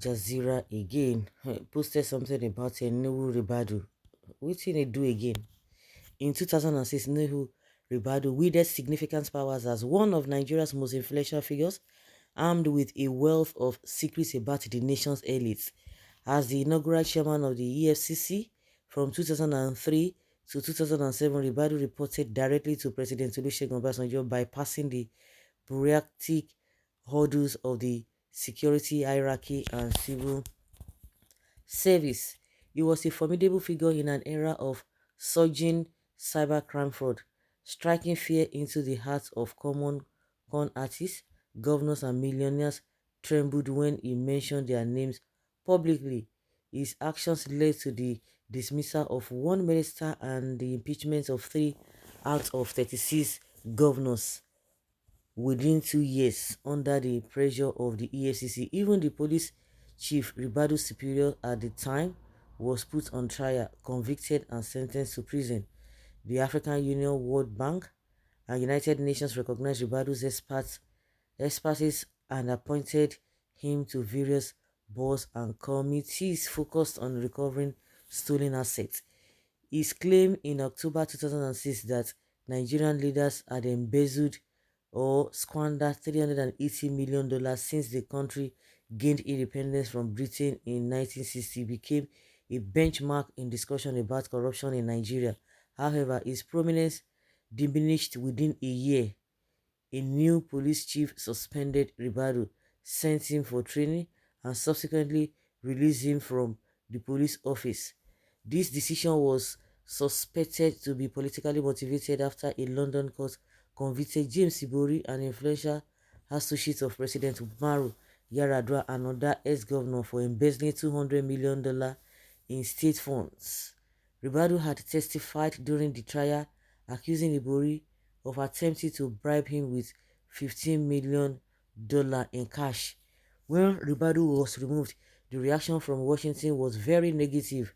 Aljazeera again posted something about Nuhu Ribadu. Wetin they do again? In 2006, Nuhu Ribadu wielded significant powers as one of Nigeria's most influential figures, armed with a wealth of secrets about the nation's elites. As the inaugural chairman of the EFCC from 2003 to 2007, Ribadu reported directly to President Olusegun Obasanjo, bypassing the bureaucratic hurdles of the security hierarchy and civil service. He was a formidable figure in an era of surging cybercrime fraud, striking fear into the hearts of common con artists. Governors and millionaires trembled when he mentioned their names publicly. His actions led to the dismissal of one minister and the impeachment of 3 out of 36 governors within 2 years under the pressure of the EFCC. Even the police chief, Ribadu'S superior at the time, was put on trial, convicted and sentenced to prison. The African Union, World Bank, and United Nations recognized Ribadu'S expertise and appointed him to various boards and committees focused on recovering stolen assets. His claim in October 2006 that Nigerian leaders had embezzled or squandered $380 million since the country gained independence from Britain in 1960 became a benchmark in discussion about corruption in Nigeria. However, his prominence diminished within a year. A new police chief suspended Ribadu, sent him for training, and subsequently released him from the police office. This decision was suspected to be politically motivated after a London court convicted James Ibori, an influential associate of President Umaru Yar'Adua, another ex-governor, for embezzling $200 million in state funds. Ribadu had testified during the trial, accusing Ibori of attempting to bribe him with $15 million in cash. When Ribadu was removed, the reaction from Washington was very negative,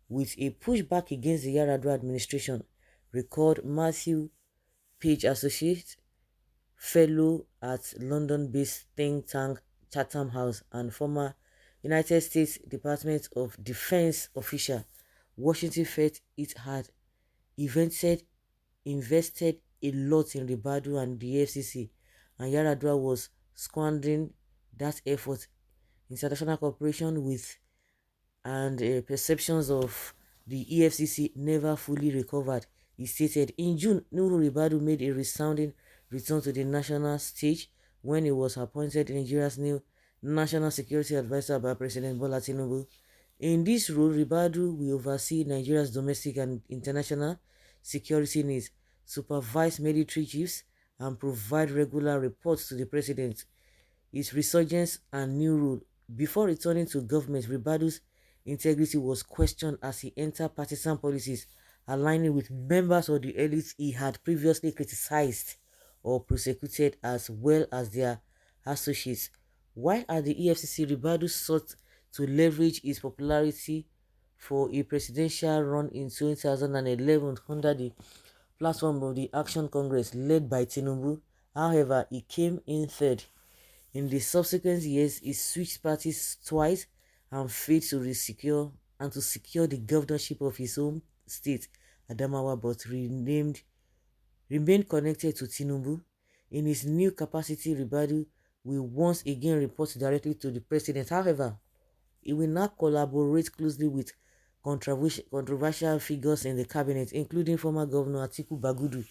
with a pushback against the Yar'Adua administration, recalled Matthew Page, associate fellow at London-based think tank Chatham House and former United States Department of Defense official. Washington felt it had invested a lot in Ribadu and the FCC, and Yar'Adua was squandering that effort. International cooperation with and perceptions of the EFCC never fully recovered, he stated. In June, Nuhu Ribadu made a resounding return to the national stage when he was appointed Nigeria's new National Security Advisor by President Bola Tinubu. In this role, Ribadu will oversee Nigeria's domestic and international security needs, supervise military chiefs, and provide regular reports to the president. His resurgence and new role. Before returning to government, Ribadu's integrity was questioned as he entered partisan policies, aligning with members of the elites he had previously criticized or prosecuted, as well as their associates. While at the EFCC, Ribadu sought to leverage his popularity for a presidential run in 2011 under the platform of the Action Congress led by Tinubu. However, he came in third. In the subsequent years, he switched parties twice and failed to secure the governorship of his home state, Adamawa, but remained connected to Tinubu. In his new capacity, Ribadu will once again report directly to the president. However, he will now collaborate closely with controversial figures in the cabinet, including former Governor Atiku Bagudu,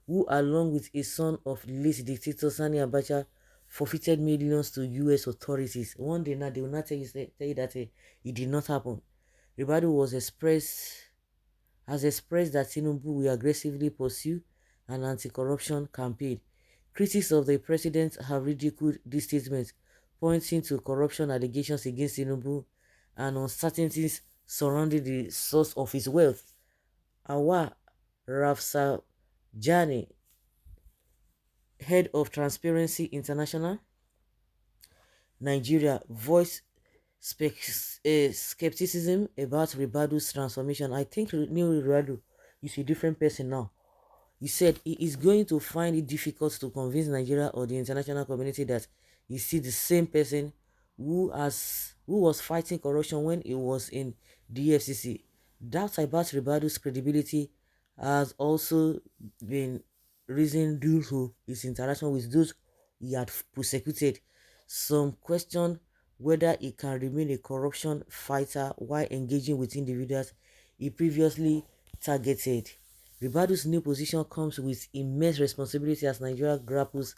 who, along with a son of late dictator Sani Abacha, forfeited millions to US authorities. One day now, they will not tell you that it did not happen. Ribadu has expressed that Tinubu will aggressively pursue an anti-corruption campaign. Critics of the president have ridiculed this statement, pointing to corruption allegations against Tinubu and uncertainties surrounding the source of his wealth. Awa Rafsanjani, head of Transparency International Nigeria, voiced skepticism about Ribadu's transformation. I think new Ribadu is a different person now. He said he is going to find it difficult to convince Nigeria or the international community that he is still the same person who was fighting corruption when he was in the FCC. Doubt about Ribadu's credibility has also been risen due to his interaction with those he had prosecuted. Some question whether he can remain a corruption fighter while engaging with individuals he previously targeted. Ribadu's new position comes with immense responsibility as Nigeria grapples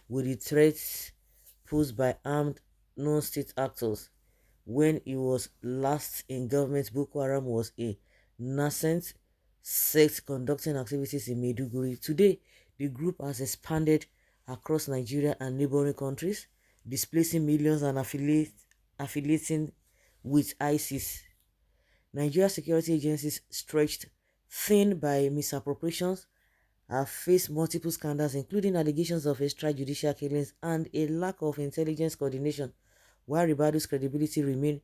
with the threats posed by armed non-state actors. When he was last in government, Boko Haram was a nascent sect conducting activities in Maiduguri. Today, the group has expanded across Nigeria and neighboring countries, displacing millions and affiliating with ISIS. Nigeria security agencies, stretched thin by misappropriations, have faced multiple scandals, including allegations of extrajudicial killings and a lack of intelligence coordination. While Ribadu's credibility remains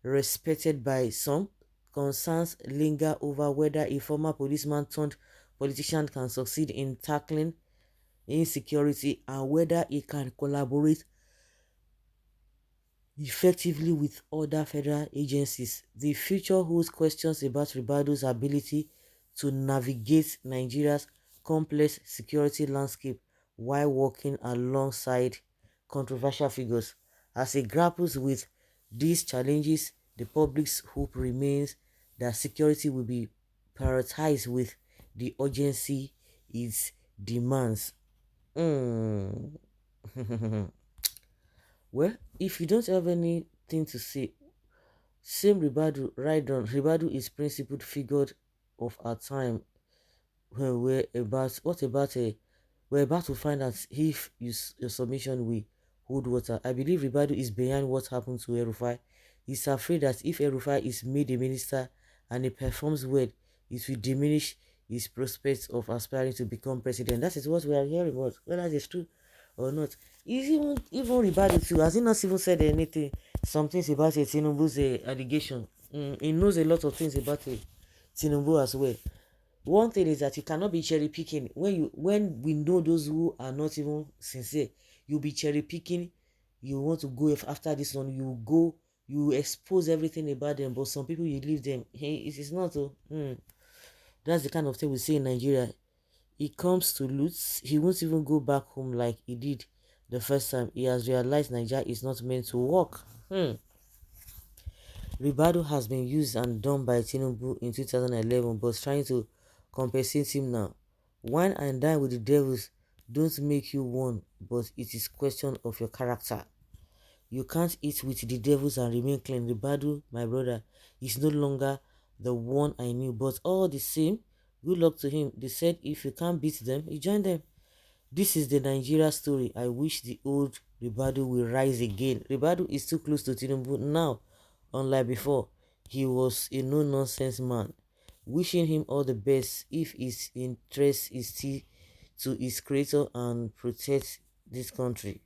respected by some, concerns linger over whether a former policeman turned politician can succeed in tackling insecurity and whether he can collaborate effectively with other federal agencies. The future holds questions about Ribadu's ability to navigate Nigeria's complex security landscape while working alongside controversial figures. As he grapples with these challenges, the public's hope remains that security will be prioritized with the urgency it demands. Mm. Well, if you don't have anything to say, same Ribadu, right on. Ribadu is principled figure of our time. When we're about what about a we're about to find out if your submission will hold water. I believe Ribadu is behind what happened to Erufai. He's afraid that if Erufai is made a minister and he performs well, it will diminish his prospects of aspiring to become president. That is what we are hearing about, whether it's true or not. Even Ribadu too, has he not even said anything? Some things about a Tinubu's allegation. He knows a lot of things about it. Tinubu as well. One thing is that you cannot be cherry picking when we know those who are not even sincere. You'll be cherry picking. You want to go after this one. You go. You expose everything about them. But some people you leave them. Hey, it is not. That's the kind of thing we see in Nigeria. He comes to loot. He won't even go back home like he did the first time. He has realized Nigeria is not meant to work. Ribadu has been used and done by Tinubu in 2011 but trying to compensate him now. Wine and dine with the devils don't make you one, but it is question of your character. You can't eat with the devils and remain clean. Ribadu, my brother, is no longer the one I knew, but all the same, good luck to him. They said if you can't beat them, you join them. This is the Nigeria story. I wish the old Ribadu will rise again. Ribadu is too close to Tinubu now. Unlike before, he was a no-nonsense man. Wishing him all the best if his interest is still to his creator and protect this country.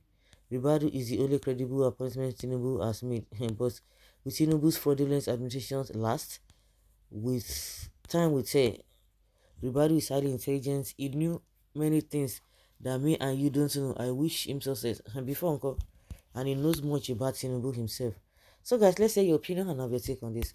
Ribadu is the only credible appointment Tinubu has made. But with Tinubu's fraudulent administrations last, with time will tell. Ribadu is highly intelligent. He knew many things that me and you don't know. I wish him success. Before Uncle, and he knows much about Tinubu himself. So guys, let's say your opinion and have your take on this.